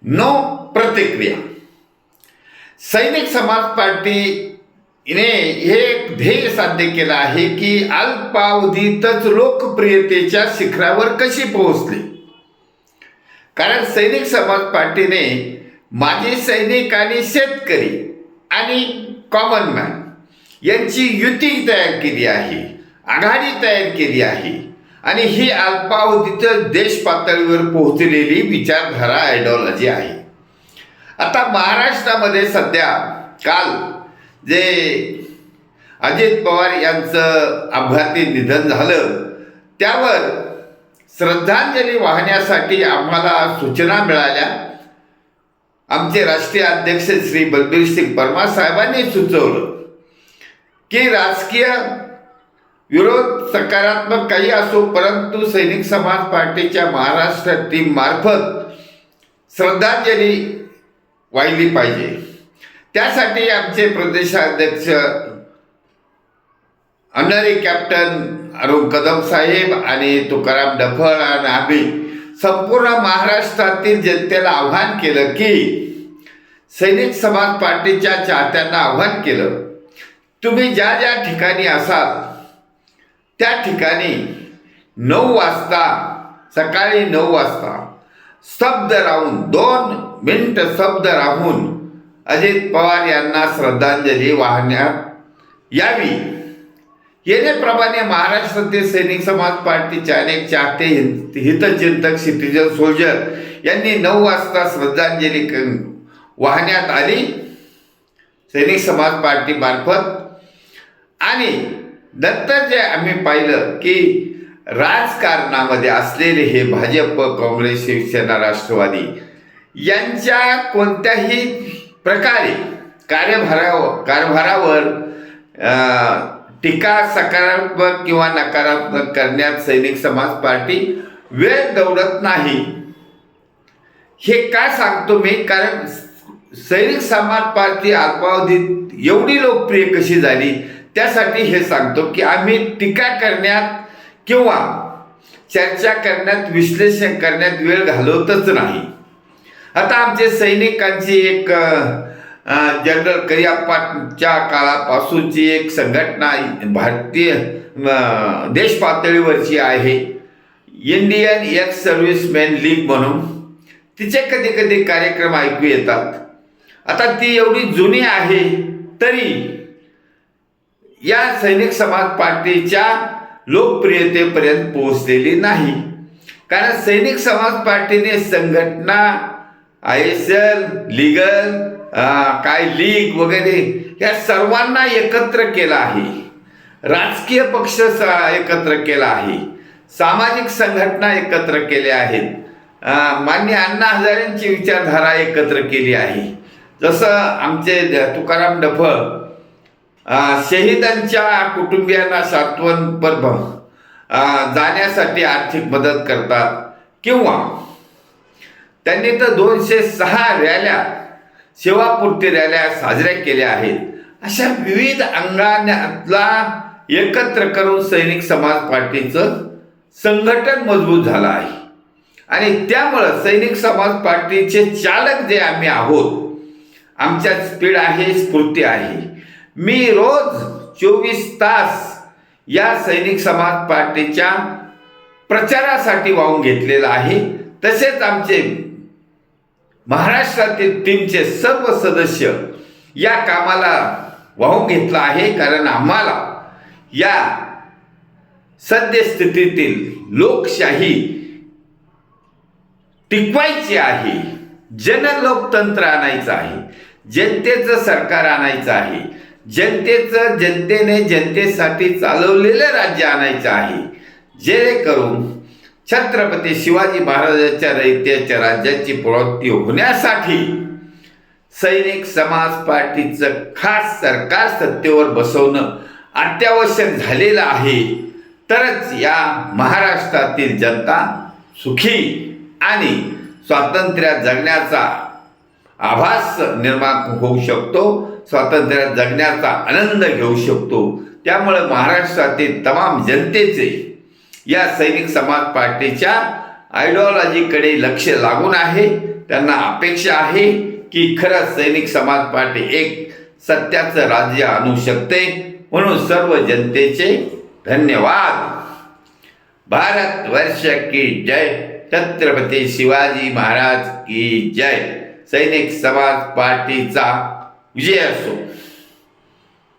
No प्रतिक्रिया. सैनिक समाज पार्टीने हे एक ध्येय साध्य केलं आहे की अल्पावधीतच लोकप्रियतेच्या शिखरावर कशी पोहोचली. कारण सैनिक समाज पार्टीने माजी सैनिक आणि शेतकरी आणि कॉमन मॅन यांची युती तयार केली आहे, आघाडी तयार केली आहे आणि ही अल्पावधीतच देश पातळीवर पोहोचलेली विचारधारा आयडिओलॉजी आहे. आता महाराष्ट्रामध्ये सध्या काल जे अजित पवार यांचं अपघाती निधन झालं त्यावर श्रद्धांजली वाहण्यासाठी आम्हाला सूचना मिळाल्या. आमचे राष्ट्रीय अध्यक्ष श्री बलबीर सिंग परमार साहेबांनी सुचवलं की राजकीय विरोध सकारात्मक काही असो, परंतु सैनिक समाज पार्टीच्या महाराष्ट्र टीम मार्फत श्रद्धांजली वाहिली पाहिजे. त्यासाठी आमचे प्रदेशाध्यक्ष ऑनरी कॅप्टन अरुण कदम साहेब आणि तुकाराम डफळ आणि आम्ही संपूर्ण महाराष्ट्रातील जनतेला आव्हान केलं की सैनिक समाज पार्टीच्या चाहत्यांना आव्हान केलं, तुम्ही ज्या ज्या ठिकाणी असाल त्या ठिकाणी 9 वाजता, सकाळी 9 वाजता स्तब्ध राहून 2 मिनिटं स्तब्ध राहून अजित पवार यांना श्रद्धांजली वाहण्यात यावी. येण्याप्रमाणे महाराष्ट्रातील सैनिक समाज पार्टीचे अनेक चाहते हितचिंतक सिटीजन सोल्जर यांनी 9 वाजता श्रद्धांजली वाहण्यात आली सैनिक समाज पार्टी मार्फत. आणि नंतर जे आम्ही पाहिलं की राजकारणामध्ये असलेले हे भाजप, काँग्रेस, शिवसेना, राष्ट्रवादी यांच्या कोणत्याही प्रकारे कारभारावर टीका सकारात्मक किंवा नकारात्मक करण्यात सैनिक समाज पार्टी वेळ दौडत नाही. हे काय सांगतो मी, कारण सैनिक समाज पार्टी अल्पावधीत एवढी लोकप्रिय कशी झाली त्यासाठी हे सांगतो की आम्ही टीका करण्यात किंवा चर्चा करण्यात, विश्लेषण करण्यात वेळ घालवतच नाही. आता आमचे सैनिकांची एक जनरल करिअप्पाच्या काळापासूनची एक संघटना भारतीय देश पातळीवरची आहे, इंडियन एक्स सर्व्हिसमॅन लीग म्हणून. तिचे कधी कधी कार्यक्रम ऐकू येतात. आता ती एवढी जुनी आहे तरी या सैनिक समाज पार्टीच्या लोकप्रियतेपर्यंत पोहोचलेली नाही. कारण सैनिक समाज पार्टीने संघटना, ISL, लीगल, काय लीग वगैरे या सर्वांना एकत्र केलं आहे, राजकीय पक्ष एकत्र केला आहे, सामाजिक संघटना एकत्र केल्या आहेत, माननीय अण्णा हजारेंची विचारधारा एकत्र केली आहे. जसं आमचे तुकाराम डफळ शहीदांच्या कुटुंबियांना सांत्वनपर जाण्यासाठी आर्थिक मदत करतात, किंवा त्यांनी तर 206 रॅल्या, सेवापूर्ती रॅल्या साजऱ्या केल्या आहेत. अशा विविध अंगाला एकत्र करून सैनिक समाज पार्टीचं संघटन मजबूत झालं आहे. आणि त्यामुळं सैनिक समाज पार्टीचे चालक जे आम्ही आहोत, आमच्यात स्पीड आहे, स्फूर्ती आहे. मी रोज 24 तास या सैनिक समाज पार्टीच्या प्रचारासाठी वाहून घेतलेला आहे. तसेच आमचे महाराष्ट्रातील टीमचे सर्व सदस्य या कामाला वाहून घेतला आहे. कारण आम्हाला या सद्यस्थितीतील लोकशाही टिकवायची आहे, जनलोकतंत्र आणायचं आहे, जनतेचं सरकार आणायचं आहे, जनतेने जनतेसाठी चालवलेलं राज्य आणायचं आहे, जेणेकरून छत्रपती शिवाजी महाराजांच्या रयतेच्या राज्याची पुनरावृत्ती होण्यासाठी सैनिक समाज पार्टीचं खास सरकार सत्तेवर बसवणं अत्यावश्यक झालेलं आहे. तरच या महाराष्ट्रातील जनता सुखी आणि स्वातंत्र्यात जगण्याचा आभास निर्माण होऊ शकतो, स्वातंत्र्यात जगण्याचा आनंद घेऊ शकतो. त्यामुळे महाराष्ट्रातील तमाम जनतेचे या सैनिक समाज पार्टीच्या आयडिओलॉजीकडे लक्ष लागून आहे. त्यांना अपेक्षा आहे की खरंच सैनिक समाज पार्टी एक सत्याचं राज्य आणू शकते. म्हणून सर्व जनतेचे धन्यवाद. भारत वर्ष की जय. छत्रपती शिवाजी महाराज की जय. सैनिक समाज पार्टीचा विजय असो.